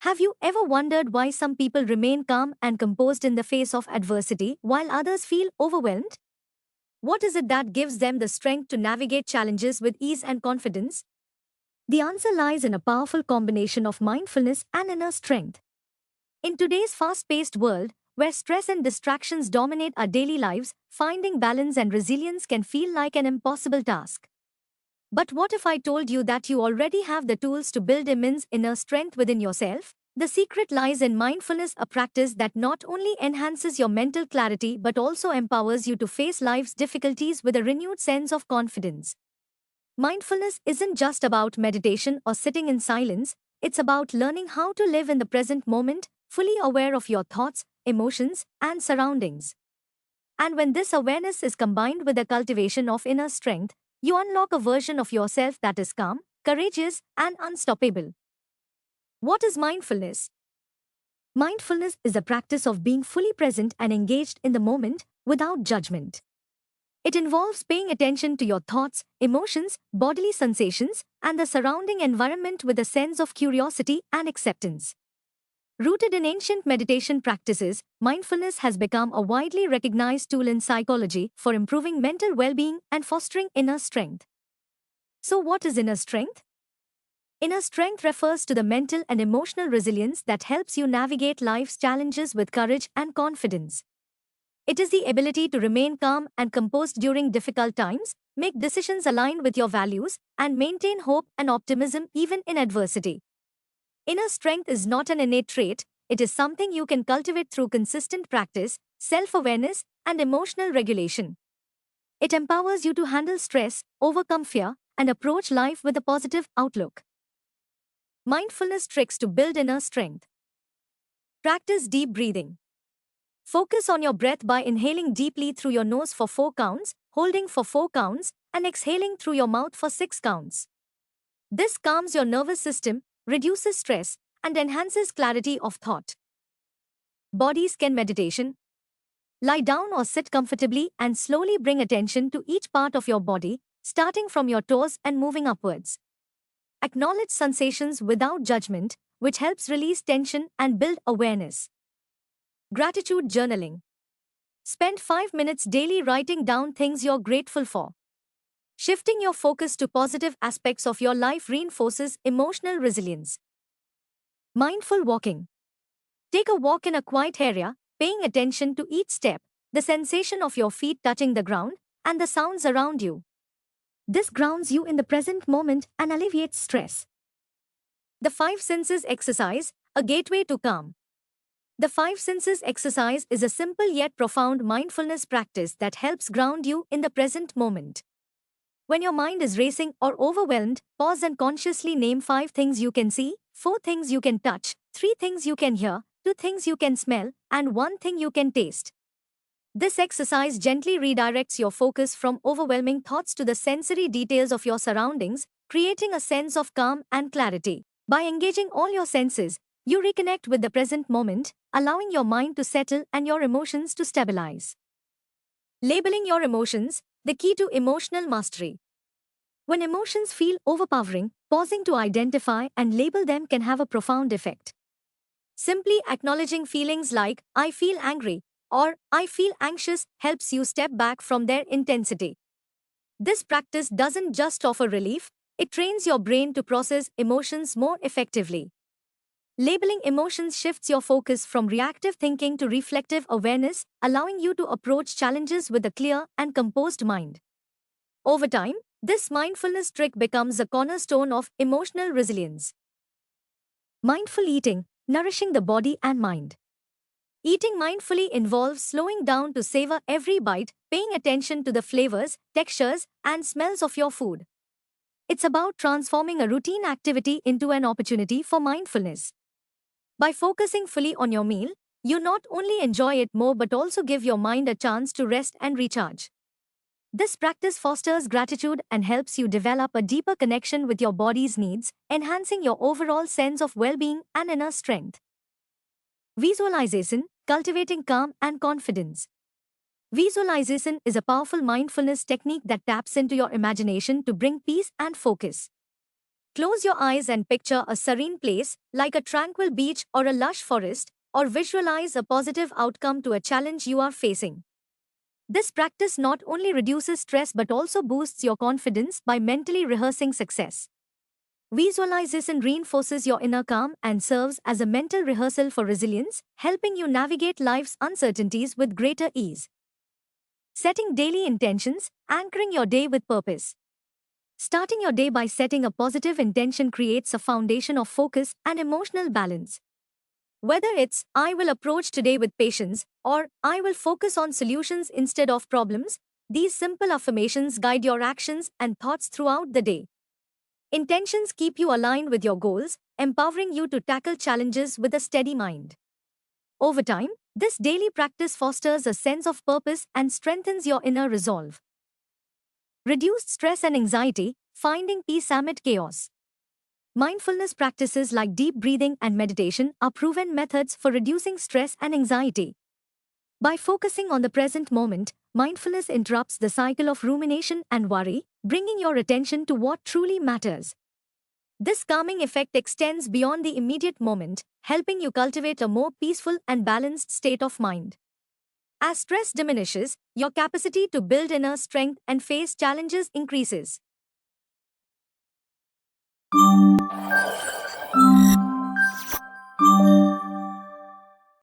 Have you ever wondered why some people remain calm and composed in the face of adversity while others feel overwhelmed? What is it that gives them the strength to navigate challenges with ease and confidence? The answer lies in a powerful combination of mindfulness and inner strength. In today's fast paced world, where stress and distractions dominate our daily lives, finding balance and resilience can feel like an impossible task. But what if I told you that you already have the tools to build immense inner strength within yourself? The secret lies in mindfulness, a practice that not only enhances your mental clarity but also empowers you to face life's difficulties with a renewed sense of confidence. Mindfulness isn't just about meditation or sitting in silence, it's about learning how to live in the present moment, fully aware of your thoughts, emotions, and surroundings. And when this awareness is combined with the cultivation of inner strength, you unlock a version of yourself that is calm, courageous, and unstoppable. What is mindfulness? Mindfulness is a practice of being fully present and engaged in the moment without judgment. It involves paying attention to your thoughts, emotions, bodily sensations, and the surrounding environment with a sense of curiosity and acceptance. Rooted in ancient meditation practices, mindfulness has become a widely recognized tool in psychology for improving mental well-being and fostering inner strength. So what is inner strength? Inner strength refers to the mental and emotional resilience that helps you navigate life's challenges with courage and confidence. It is the ability to remain calm and composed during difficult times, make decisions aligned with your values, and maintain hope and optimism even in adversity. Inner strength is not an innate trait, it is something you can cultivate through consistent practice, self-awareness, and emotional regulation. It empowers you to handle stress, overcome fear, and approach life with a positive outlook. Mindfulness tricks to build inner strength. Practice deep breathing. Focus on your breath by inhaling deeply through your nose for 4 counts, holding for 4 counts, and exhaling through your mouth for 6 counts. This calms your nervous system, reduces stress, and enhances clarity of thought. Body scan meditation. Lie down or sit comfortably and slowly bring attention to each part of your body, starting from your toes and moving upwards. Acknowledge sensations without judgment, which helps release tension and build awareness. Gratitude journaling. Spend 5 minutes daily writing down things you're grateful for. Shifting your focus to positive aspects of your life reinforces emotional resilience. Mindful walking. Take a walk in a quiet area, paying attention to each step, the sensation of your feet touching the ground, and the sounds around you. This grounds you in the present moment and alleviates stress. The 5 senses exercise, a gateway to calm. The 5 senses exercise is a simple yet profound mindfulness practice that helps ground you in the present moment. When your mind is racing or overwhelmed, pause and consciously name 5 things you can see, 4 things you can touch, 3 things you can hear, 2 things you can smell, and 1 thing you can taste. This exercise gently redirects your focus from overwhelming thoughts to the sensory details of your surroundings, creating a sense of calm and clarity. By engaging all your senses, you reconnect with the present moment, allowing your mind to settle and your emotions to stabilize. Labeling your emotions, the key to emotional mastery. When emotions feel overpowering, pausing to identify and label them can have a profound effect. Simply acknowledging feelings like, I feel angry, or I feel anxious helps you step back from their intensity. This practice doesn't just offer relief, it trains your brain to process emotions more effectively. Labeling emotions shifts your focus from reactive thinking to reflective awareness, allowing you to approach challenges with a clear and composed mind. Over time, this mindfulness trick becomes a cornerstone of emotional resilience. Mindful eating, nourishing the body and mind. Eating mindfully involves slowing down to savor every bite, paying attention to the flavors, textures, and smells of your food. It's about transforming a routine activity into an opportunity for mindfulness. By focusing fully on your meal, you not only enjoy it more but also give your mind a chance to rest and recharge. This practice fosters gratitude and helps you develop a deeper connection with your body's needs, enhancing your overall sense of well-being and inner strength. Visualization, cultivating calm and confidence. Visualization is a powerful mindfulness technique that taps into your imagination to bring peace and focus. Close your eyes and picture a serene place, like a tranquil beach or a lush forest, or visualize a positive outcome to a challenge you are facing. This practice not only reduces stress but also boosts your confidence by mentally rehearsing success. Visualization reinforces your inner calm and serves as a mental rehearsal for resilience, helping you navigate life's uncertainties with greater ease. Setting daily intentions, anchoring your day with purpose. Starting your day by setting a positive intention creates a foundation of focus and emotional balance. Whether it's, I will approach today with patience, or I will focus on solutions instead of problems, these simple affirmations guide your actions and thoughts throughout the day. Intentions keep you aligned with your goals, empowering you to tackle challenges with a steady mind. Over time, this daily practice fosters a sense of purpose and strengthens your inner resolve. Reduced stress and anxiety, finding peace amid chaos. Mindfulness practices like deep breathing and meditation are proven methods for reducing stress and anxiety. By focusing on the present moment, mindfulness interrupts the cycle of rumination and worry, bringing your attention to what truly matters. This calming effect extends beyond the immediate moment, helping you cultivate a more peaceful and balanced state of mind. As stress diminishes, your capacity to build inner strength and face challenges increases.